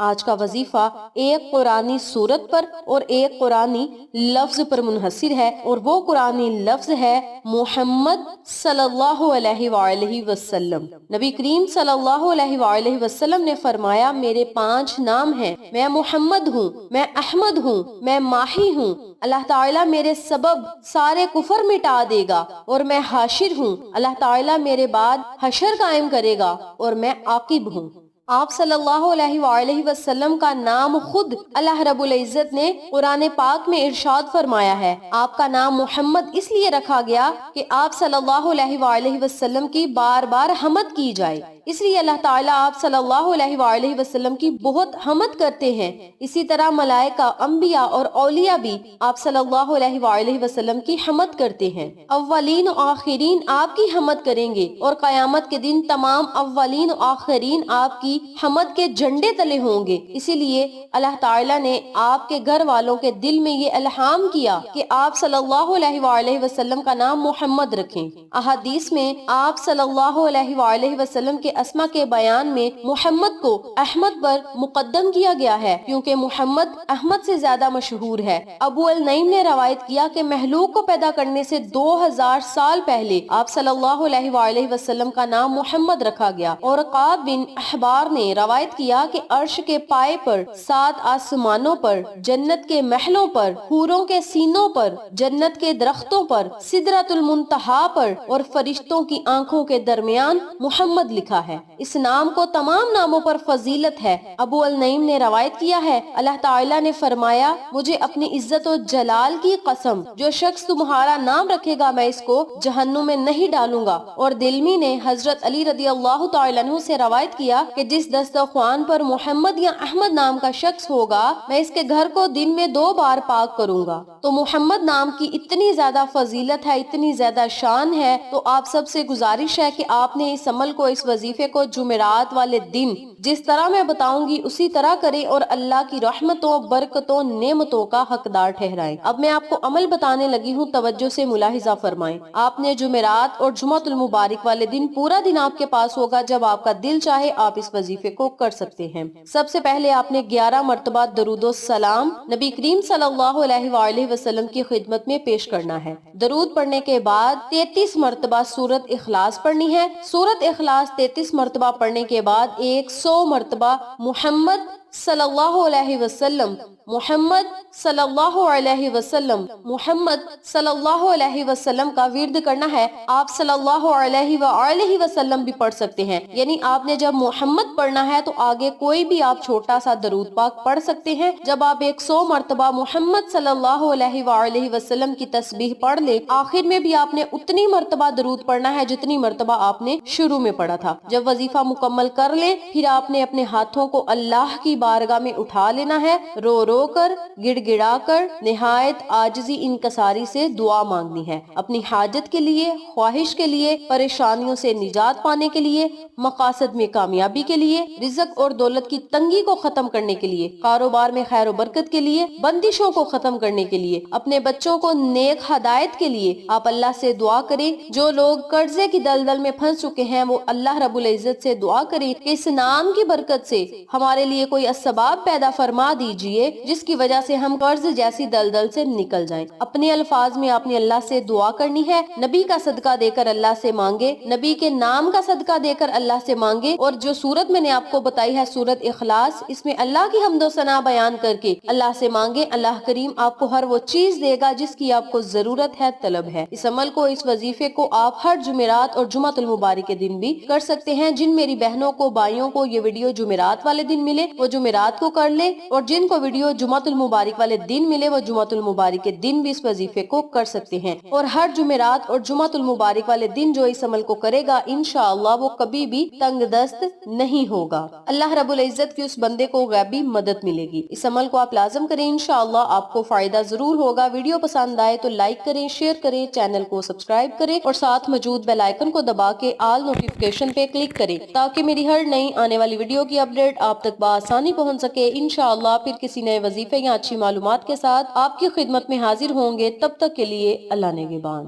آج کا وظیفہ ایک قرآنی سورت پر اور ایک قرآنی لفظ پر منحصر ہے، اور وہ قرآنی لفظ ہے محمد صلی اللہ علیہ وآلہ وسلم۔ نبی کریم صلی اللہ علیہ وآلہ وسلم نے فرمایا، میرے 5 نام ہیں، میں محمد ہوں، میں احمد ہوں، میں ماہی ہوں، اللہ تعالیٰ میرے سبب سارے کفر مٹا دے گا، اور میں حاشر ہوں، اللہ تعالیٰ میرے بعد حشر قائم کرے گا، اور میں عاقب ہوں۔ آپ صلی اللہ علیہ وآلہ وسلم کا نام خود اللہ رب العزت نے قرآن پاک میں ارشاد فرمایا ہے۔ آپ کا نام محمد اس لیے رکھا گیا کہ آپ صلی اللہ علیہ وآلہ وسلم کی بار بار حمد کی جائے، اس لیے اللہ تعالیٰ آپ صلی اللہ علیہ وآلہ وسلم کی بہت حمد کرتے ہیں۔ اسی طرح ملائکہ، انبیاء اور اولیاء بھی آپ صلی اللہ علیہ وآلہ وسلم کی حمد کرتے ہیں۔ اولین و آخرین آپ کی حمد کریں گے، اور قیامت کے دن تمام اولین و آخرین آپ کی حمد کے جھنڈے تلے ہوں گے۔ اسی لیے اللہ تعالیٰ نے آپ کے گھر والوں کے دل میں یہ الہام کیا کہ آپ صلی اللہ علیہ وآلہ وسلم کا نام محمد رکھیں۔ احادیث میں آپ صلی اللہ علیہ وآلہ وسلم کے اسما کے بیان میں محمد کو احمد پر مقدم کیا گیا ہے، کیونکہ محمد احمد سے زیادہ مشہور ہے۔ ابو النعیم نے روایت کیا کہ مخلوق کو پیدا کرنے سے 2000 سال پہلے آپ صلی اللہ علیہ وآلہ وسلم کا نام محمد رکھا گیا، اور قاب بن احبار نے روایت کیا کہ عرش کے پائے پر، 7 آسمانوں پر، جنت کے محلوں پر، حوروں کے سینوں پر، جنت کے درختوں پر، سدرۃ المنتہا پر، اور فرشتوں کی آنکھوں کے درمیان محمد لکھا ہے۔ اس نام کو تمام ناموں پر فضیلت ہے۔ ابو النعیم نے روایت کیا ہے، اللہ تعالیٰ نے فرمایا، مجھے اپنی عزت و جلال کی قسم، جو شخص تمہارا نام رکھے گا میں اس کو جہنم میں نہیں ڈالوں گا۔ اور دلمی نے حضرت علی رضی اللہ تعالیٰ عنہ سے روایت کیا کہ جس دسترخوان پر محمد یا احمد نام کا شخص ہوگا، میں اس کے گھر کو دن میں 2 بار پاک کروں گا۔ تو محمد نام کی اتنی زیادہ فضیلت ہے، اتنی زیادہ شان ہے، تو آپ سب سے گزارش ہے کہ آپ نے اس عمل کو، اس وظیفے کو جمعرات والے دن جس طرح میں بتاؤں گی اسی طرح کریں، اور اللہ کی رحمتوں، برکتوں، نعمتوں کا حقدار ٹھہرائیں۔ اب میں آپ کو عمل بتانے لگی ہوں، توجہ سے ملاحظہ فرمائیں۔ آپ نے جمعرات اور جمعۃ المبارک والے دن پورا دن آپ کے پاس ہوگا، جب آپ کا دل چاہے آپ اس وظیفے کو کر سکتے ہیں۔ سب سے پہلے آپ نے 11 مرتبہ درود و سلام نبی کریم صلی اللہ علیہ وآلہ وسلم کی خدمت میں پیش کرنا ہے۔ درود پڑھنے کے بعد 33 مرتبہ سورت اخلاص پڑھنی ہے۔ سورت اخلاص 33 مرتبہ پڑھنے کے بعد 100 مرتبہ محمد صلی اللہ علیہ وسلم، محمد صلی اللہ علیہ وسلم، محمد صلی اللہ علیہ وسلم کا ورد کرنا ہے۔ آپ صلی اللہ علیہ وآلہ وسلم بھی پڑھ سکتے ہیں، یعنی آپ نے جب محمد پڑھنا ہے تو آگے کوئی بھی آپ چھوٹا سا درود پاک پڑھ سکتے ہیں۔ جب آپ 100 مرتبہ محمد صلی اللہ علیہ وآلہ وسلم کی تسبیح پڑھ لے، آخر میں بھی آپ نے اتنی مرتبہ درود پڑھنا ہے جتنی مرتبہ آپ نے شروع میں پڑھا تھا۔ جب وظیفہ مکمل کر لیں، پھر آپ نے اپنے ہاتھوں کو اللہ کی بارگاہ میں اٹھا لینا ہے، رو رو کر، گڑ گڑا کر، نہایت عاجزی انکساری سے دعا مانگنی ہے، اپنی حاجت کے لیے، خواہش کے لیے، پریشانیوں سے نجات پانے کے لیے، مقاصد میں کامیابی کے لیے، رزق اور دولت کی تنگی کو ختم کرنے کے لیے، کاروبار میں خیر و برکت کے لیے، بندشوں کو ختم کرنے کے لیے، اپنے بچوں کو نیک ہدایت کے لیے آپ اللہ سے دعا کریں۔ جو لوگ قرضے کی دلدل میں پھنس چکے ہیں، وہ اللہ رب العزت سے دعا کریں کہ اس نام کی برکت سے ہمارے لیے کوئی اسباب پیدا فرما دیجئے، جس کی وجہ سے ہم قرض جیسی دلدل سے نکل جائیں۔ اپنے الفاظ میں آپ نے اللہ سے دعا کرنی ہے، نبی کا صدقہ دے کر اللہ سے مانگے، نبی کے نام کا صدقہ دے کر اللہ سے مانگے، اور جو سورت میں نے آپ کو بتائی ہے سورت اخلاص، اس میں اللہ کی حمد و ثنا بیان کر کے اللہ سے مانگے۔ اللہ کریم آپ کو ہر وہ چیز دے گا جس کی آپ کو ضرورت ہے، طلب ہے۔ اس عمل کو، اس وظیفے کو آپ ہر جمعرات اور جمعۃ المبارک کے دن بھی کر سکتے ہیں۔ جن میری بہنوں کو، بھائیوں کو یہ ویڈیو جمعرات والے دن ملے وہ جمعرات کو کر لے، اور جن کو ویڈیو جمعۃ المبارک والے دن ملے وہ جمعۃ المبارک کے دن بھی اس وظیفے کو کر سکتے ہیں۔ اور ہر جمعرات اور جمعۃ المبارک والے دن جو اس عمل کو کرے گا، انشاءاللہ وہ کبھی بھی تنگ دست نہیں ہوگا۔ اللہ رب العزت کی اس بندے کو غیبی مدد ملے گی۔ اس عمل کو آپ لازم کریں، انشاءاللہ آپ کو فائدہ ضرور ہوگا۔ ویڈیو پسند آئے تو لائک کریں، شیئر کریں، چینل کو سبسکرائب کریں، اور ساتھ موجود بیل آئیکن کو دبا کے آل نوٹیفیکیشن پہ کلک کریں، تاکہ میری ہر نئی آنے والی ویڈیو کی اپڈیٹ آپ تک بآسانی پہنچ سکے۔ انشاءاللہ پھر کسی نئے وظیفے یا اچھی معلومات کے ساتھ آپ کی خدمت میں حاضر ہوں گے۔ تب تک کے لیے اللہ نگہبان۔